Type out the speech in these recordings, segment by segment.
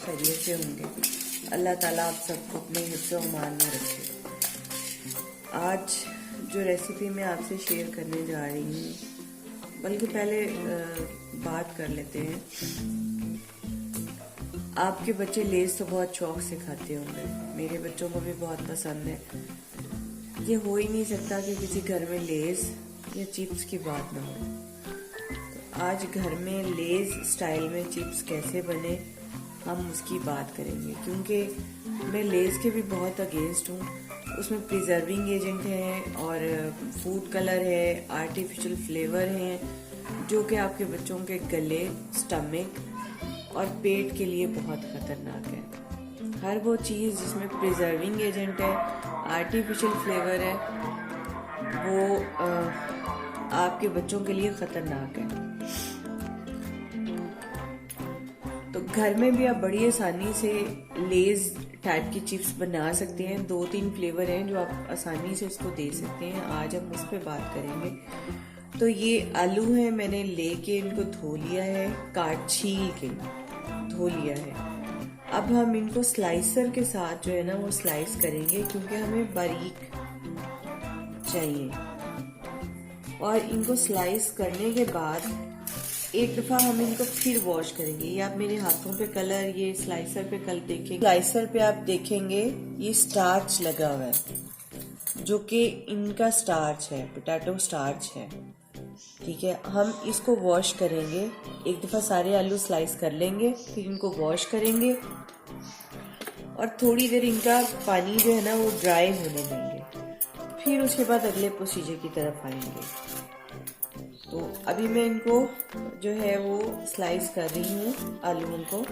खैरियत से होंगे। अल्लाह ताला आप सबको अपने हिफ्ज़-ओ अमान में रखे। आज जो रेसिपी मैं आपसे शेयर करने जा रही हूँ, बल्कि पहले बात कर लेते हैं। आपके बच्चे लेज़ तो बहुत शौक से खाते होंगे, मेरे बच्चों को भी बहुत पसंद है। ये हो ही नहीं सकता कि किसी घर में लेज़ या चिप्स की बात ना हो। तो आज घर में लेज़ स्टाइल में चिप्स कैसे बने, हम उसकी बात करेंगे। क्योंकि मैं लेज़ के भी बहुत अगेंस्ट हूँ। उसमें प्रिजर्विंग एजेंट हैं और फूड कलर है, आर्टिफिशियल फ्लेवर हैं, जो कि आपके बच्चों के गले, स्टमक और पेट के लिए बहुत खतरनाक है। हर वो चीज़ जिसमें प्रिजर्विंग एजेंट है, आर्टिफिशियल फ्लेवर है, वो आपके बच्चों के लिए खतरनाक है। तो घर में भी आप बड़ी आसानी से लेज़ टाइप की चिप्स बना सकते हैं। 2-3 फ्लेवर हैं जो आप आसानी से उसको दे सकते हैं। आज हम उस पर बात करेंगे। तो ये आलू है, मैंने लेके इनको धो लिया है, छील के धो लिया है। अब हम इनको स्लाइसर के साथ जो है ना वो स्लाइस करेंगे, क्योंकि हमें बारीक चाहिए। और इनको स्लाइस करने के बाद एक दफा हम इनको फिर वॉश करेंगे। ये आप मेरे हाथों पे कलर, ये स्लाइसर पे कलर देखेंगे। स्लाइसर पे आप देखेंगे ये स्टार्च लगा हुआ है, जो कि इनका स्टार्च है, पोटैटो स्टार्च है। ठीक है, हम इसको वॉश करेंगे। एक दफा सारे आलू स्लाइस कर लेंगे, फिर इनको वॉश करेंगे और थोड़ी देर इनका पानी जो है ना वो ड्राई होने देंगे। फिर उसके बाद अगले प्रोसीजर की तरफ आएंगे। तो अभी मैं इनको जो है वो स्लाइस कर रही हूँ आलूओं को।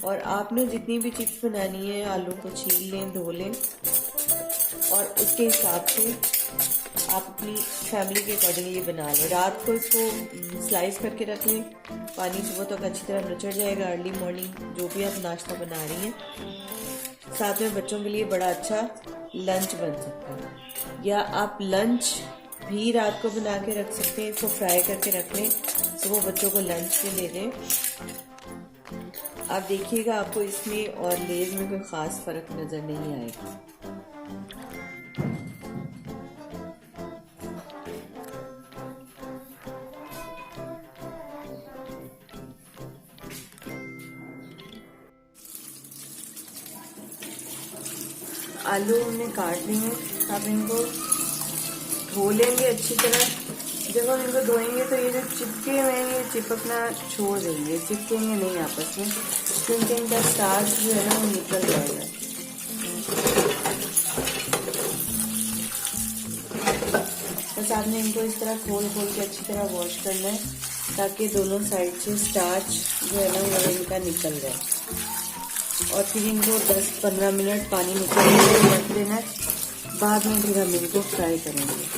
और आपने जितनी भी चिप्स बनानी है, आलू को छील लें, धो लें और उसके हिसाब से आप अपनी फैमिली के अकॉर्डिंगली बना लें। रात को इसको स्लाइस करके रख लें, पानी सुबह तक अच्छी तरह निचड़ जाएगा। अर्ली मॉर्निंग जो भी आप नाश्ता बना रही हैं, साथ में बच्चों के लिए बड़ा अच्छा लंच बन सकता है। या आप लंच भी रात को बना के रख सकते हैं, इसको फ्राई करके रख लें, सुबह बच्चों को लंच में दे दें। आप देखिएगा आपको इसमें और लेज़ में कोई खास फर्क नजर नहीं आएगा। आलू हमने काट लिए हैं, अब इनको धो लेंगे अच्छी तरह। जब हम इनको धोएंगे तो ये जो चिपके हुए हैं ये चिपकना छोड़ देंगे, चिपकेंगे नहीं आपस में, क्योंकि इनका स्टार्च जो है ना वो निकल जाएगा। बस आपने इनको इस तरह खोल के अच्छी तरह वॉश करना है, ताकि दोनों साइड से स्टार्च जो है ना वो इनका निकल जाए। और फिर इनको 10-15 मिनट पानी निकलने के लिए रख देना है। बाद में फिर हम इनको फ्राई करेंगे।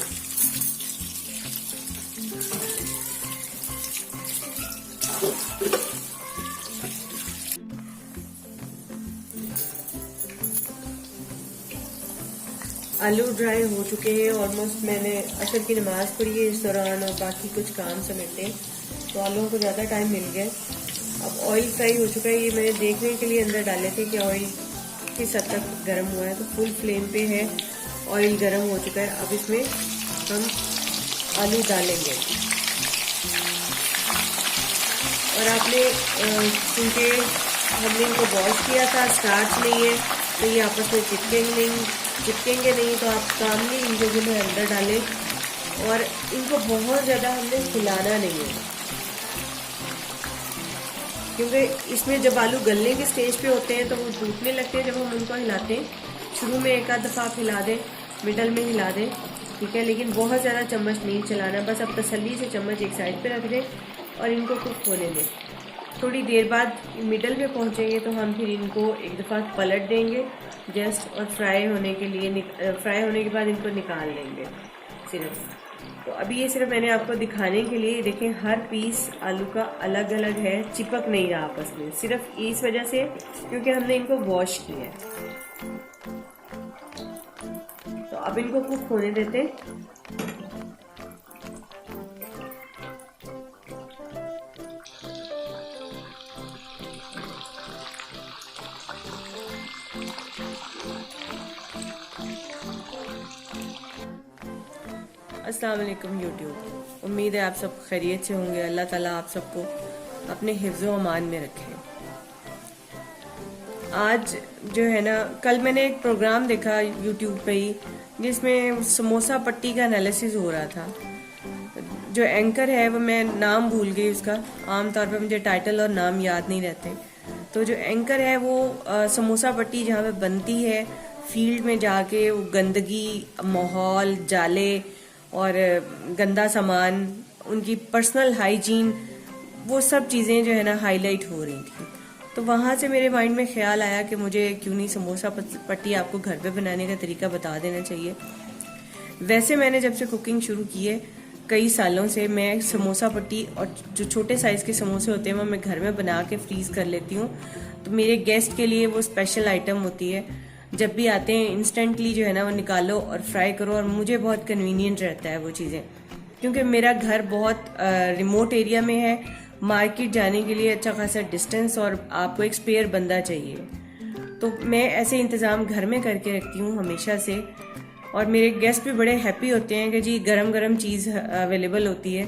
आलू ड्राई हो चुके हैं ऑलमोस्ट। मैंने असर की नमाज पढ़ी है इस दौरान और बाकी कुछ काम समेटे, तो आलूओं को ज़्यादा टाइम मिल गया। अब ऑयल फ्राई हो चुका है। ये मैंने देखने के लिए अंदर डाले थे कि ऑयल किस हद तक गर्म हुआ है, तो फुल फ्लेम पे है, ऑयल गर्म हो चुका है। अब इसमें हम आलू डालेंगे। और आपने क्योंकि हमने इनको वॉश किया था, स्टार्च नहीं है, तो ये आपस में चिपकेंगे नहीं। तो आप कामली इनको जो है अंदर डालें और इनको बहुत ज़्यादा हमने हिलाना नहीं है, क्योंकि इसमें जब आलू गलने के स्टेज पे होते हैं तो वो टूटने लगते हैं जब हम उनको हिलाते हैं। शुरू में एक आध दफ़ा आप हिला दें, मिडल में हिला दें, ठीक है, लेकिन बहुत ज़्यादा चम्मच नहीं चलाना। बस अब तसल्ली से चम्मच एक साइड पे रख दें और इनको कुक होने दें। थोड़ी देर बाद मिडल में पहुंचेंगे तो हम फिर इनको एक दफ़ा पलट देंगे जस्ट, और फ्राई होने के बाद इनको निकाल लेंगे सिर्फ। तो अभी ये सिर्फ मैंने आपको दिखाने के लिए, देखें हर पीस आलू का अलग अलग है, चिपक नहीं रहा आपस में, सिर्फ इस वजह से क्योंकि हमने इनको वॉश किया है। तो अब इनको कुक होने देते हैं। अस्सलाम वालेकुम यूट्यूब। उम्मीद है आप सब खैरियत से होंगे। अल्लाह ताला आप सबको अपने हिफ्ज़ व अमान में रखे। आज जो है ना, कल मैंने एक प्रोग्राम देखा यूट्यूब पे ही जिसमें समोसा पट्टी का एनालिसिस हो रहा था। जो एंकर है वो मैं नाम भूल गई उसका, आमतौर पे मुझे टाइटल और नाम याद नहीं रहते। तो जो एंकर है वो समोसा पट्टी जहाँ पे बनती है फील्ड में जाके वो गंदगी, माहौल, जाले और गंदा सामान, उनकी पर्सनल हाइजीन, वो सब चीज़ें जो है ना हाईलाइट हो रही थी। तो वहाँ से मेरे माइंड में ख्याल आया कि मुझे क्यों नहीं समोसा पट्टी आपको घर पे बनाने का तरीका बता देना चाहिए। वैसे मैंने जब से कुकिंग शुरू की है कई सालों से, मैं समोसा पट्टी और जो छोटे साइज़ के समोसे होते हैं वो मैं घर में बना के फ्रीज़ कर लेती हूँ। तो मेरे गेस्ट के लिए वो स्पेशल आइटम होती है। जब भी आते हैं इंस्टेंटली जो है ना वो निकालो और फ्राई करो, और मुझे बहुत कन्वीनियंट रहता है वो चीज़ें, क्योंकि मेरा घर बहुत रिमोट एरिया में है। मार्केट जाने के लिए अच्छा खासा डिस्टेंस और आपको एक स्पेयर बंदा चाहिए। तो मैं ऐसे इंतज़ाम घर में करके रखती हूँ हमेशा से, और मेरे गेस्ट भी बड़े हैप्पी होते हैं कि जी गरम गरम चीज़ अवेलेबल होती है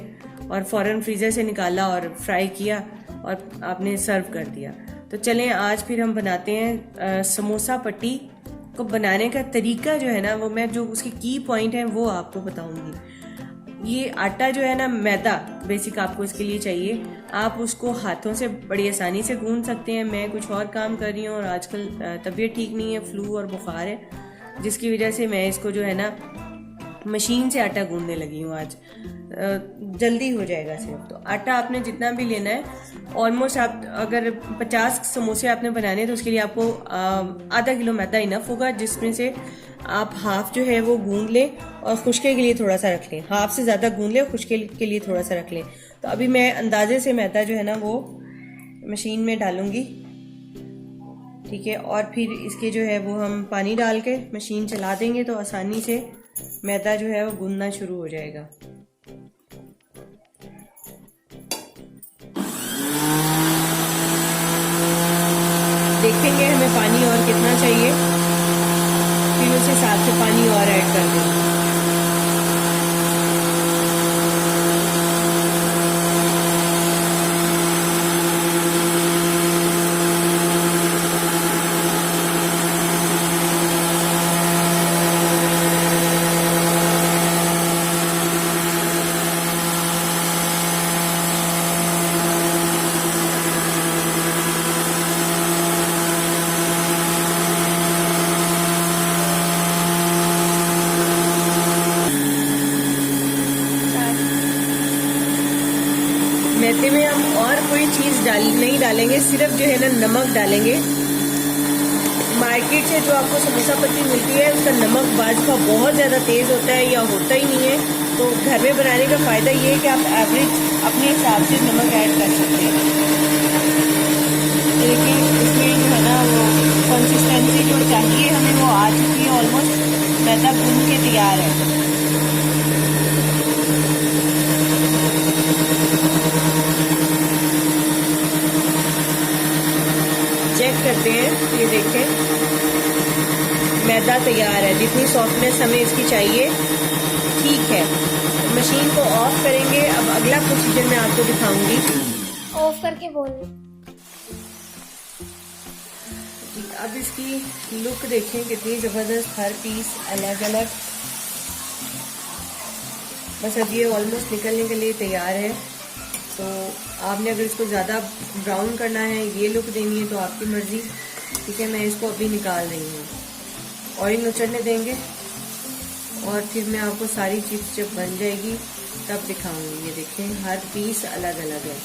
और फ़ौरन फ्रीज़र से निकाला और फ्राई किया और आपने सर्व कर दिया। तो चलें आज फिर हम बनाते हैं समोसा पट्टी को बनाने का तरीका जो है ना, वो मैं जो उसके की पॉइंट हैं वो आपको बताऊंगी। ये आटा जो है ना, मैदा बेसिक आपको इसके लिए चाहिए। आप उसको हाथों से बड़ी आसानी से गूंद सकते हैं। मैं कुछ और काम कर रही हूँ और आजकल तबीयत ठीक नहीं है, फ्लू और बुखार है, जिसकी वजह से मैं इसको जो है ना मशीन से आटा गूंदने लगी हूँ। आज जल्दी हो जाएगा सिर्फ। तो आटा आपने जितना भी लेना है, ऑलमोस्ट आप अगर 50 समोसे आपने बनाने हैं तो उसके लिए आपको आधा किलो मैदा इनफ होगा, जिसमें से आप हाफ जो है वो गूंद लें और खुश्के के लिए थोड़ा सा रख लें। हाफ से ज़्यादा गूंद लें और खुश्के के लिए थोड़ा सा रख लें। तो अभी मैं अंदाजे से मैदा जो है ना वो मशीन में डालूंगी, ठीक है। और फिर इसके जो है वो हम पानी डाल के मशीन चला देंगे तो आसानी से मैदा जो है वो गूंदना शुरू हो जाएगा। देखेंगे हमें पानी और कितना चाहिए, फिर उस हिसाब से पानी और ऐड कर देंगे। मैदे में हम और कोई चीज़ नहीं डालेंगे, सिर्फ जो है ना नमक डालेंगे। मार्केट से जो आपको समोसा पट्टी मिलती है उसका नमक बाज का बहुत ज़्यादा तेज़ होता है या होता ही नहीं है। तो घर में बनाने का फ़ायदा ये है कि आप एवरेज अपने हिसाब से नमक ऐड कर सकते हैं। लेकिन इसमें जो है ना वो कंसिस्टेंसी जो चाहिए हमें वो आ चुकी है। ऑलमोस्ट मैदा गूंद के तैयार है। चेक करते हैं, ये देखें मैदा तैयार है। जितनी सॉफ्टनेस हमें इसकी चाहिए ठीक है। मशीन को ऑफ करेंगे। अब अगला प्रोसीजर मैं आपको दिखाऊंगी। ऑफ करके बोल। अब इसकी लुक देखें कितनी जबरदस्त, हर पीस अलग अलग। बस अब ये ऑलमोस्ट निकलने के लिए तैयार है। तो आपने अगर इसको ज़्यादा ब्राउन करना है, ये लुक देनी है, तो आपकी मर्ज़ी, ठीक है। मैं इसको अभी निकाल रही हूँ, ऑयल उचड़ने देंगे और फिर मैं आपको सारी चिप्स जब बन जाएगी तब दिखाऊंगी। ये देखें हर पीस अलग अलग है,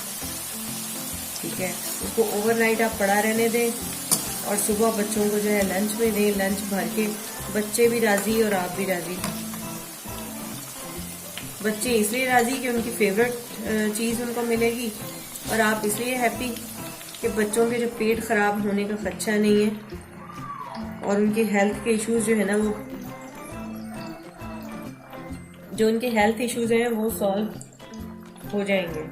ठीक है। उसको ओवरनाइट आप पड़ा रहने दें और सुबह बच्चों को जो है लंच में दें। लंच भर के बच्चे भी राज़ी और आप भी राज़ी। बच्चे इसलिए राज़ी कि उनकी फेवरेट चीज़ उनको मिलेगी, और आप इसलिए हैप्पी कि बच्चों के जो पेट ख़राब होने का खदशा नहीं है और उनके हेल्थ के इश्यूज जो है ना वो जो उनके हेल्थ इश्यूज हैं वो सॉल्व हो जाएंगे।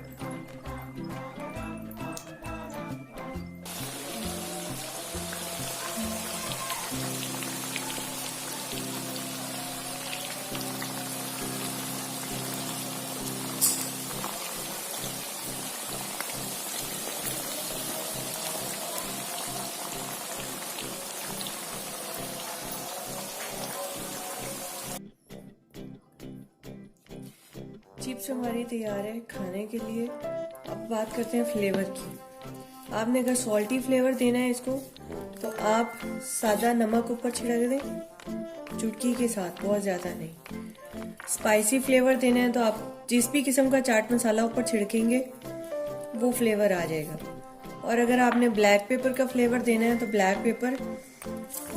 चिप्स हमारी तैयार है खाने के लिए। अब बात करते हैं फ्लेवर की। आपने अगर सॉल्टी फ्लेवर देना है इसको तो आप सादा नमक ऊपर छिड़क दें चुटकी के साथ, बहुत ज़्यादा नहीं। स्पाइसी फ्लेवर देना है तो आप जिस भी किस्म का चाट मसाला ऊपर छिड़केंगे वो फ्लेवर आ जाएगा। और अगर आपने ब्लैक पेपर का फ्लेवर देना है तो ब्लैक पेपर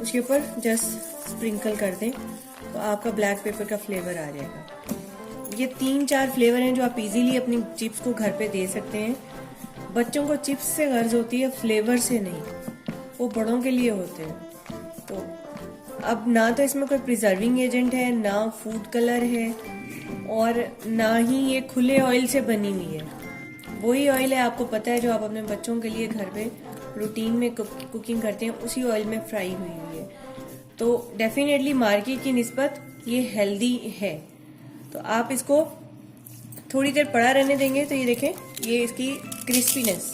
उसके ऊपर जस्ट स्प्रिंकल कर दें तो आपका ब्लैक पेपर का फ्लेवर आ जाएगा। ये 3-4 फ्लेवर हैं जो आप इजीली अपनी चिप्स को घर पे दे सकते हैं। बच्चों को चिप्स से गर्ज होती है, फ्लेवर से नहीं, वो बड़ों के लिए होते हैं। तो अब ना तो इसमें कोई प्रिजर्विंग एजेंट है, ना फूड कलर है, और ना ही ये खुले ऑयल से बनी हुई है। वही ऑयल है, आपको पता है, जो आप अपने बच्चों के लिए घर पे रूटीन में कुकिंग करते हैं, उसी ऑयल में फ्राई हुई है। तो डेफिनेटली मार्केट की निस्बत ये हेल्दी है। तो आप इसको थोड़ी देर पड़ा रहने देंगे तो ये देखें, ये इसकी क्रिस्पीनेस,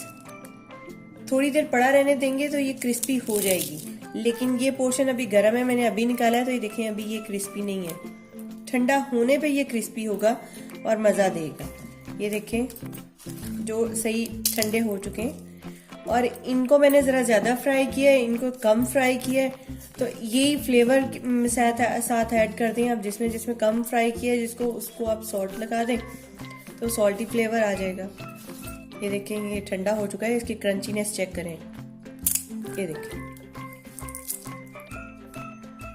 थोड़ी देर पड़ा रहने देंगे तो ये क्रिस्पी हो जाएगी। लेकिन ये पोर्शन अभी गर्म है, मैंने अभी निकाला है, तो ये देखें अभी ये क्रिस्पी नहीं है। ठंडा होने पे ये क्रिस्पी होगा और मज़ा देगा। ये देखें जो सही ठंडे हो चुके हैं। और इनको मैंने ज़रा ज़्यादा फ्राई किया है, इनको कम फ्राई किया है, तो यही फ्लेवर साथ ऐड कर दें आप। जिसमें जिसमें कम फ्राई किया है जिसको, उसको आप सॉल्ट लगा दें तो सॉल्टी फ्लेवर आ जाएगा। ये देखें ये ठंडा हो चुका है, इसकी क्रंचीनेस चेक करें, ये देखें।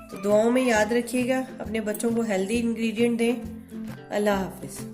तो दुआओं में याद रखिएगा, अपने बच्चों को हेल्दी इंग्रेडिएंट दें। अल्लाह हाफिज़।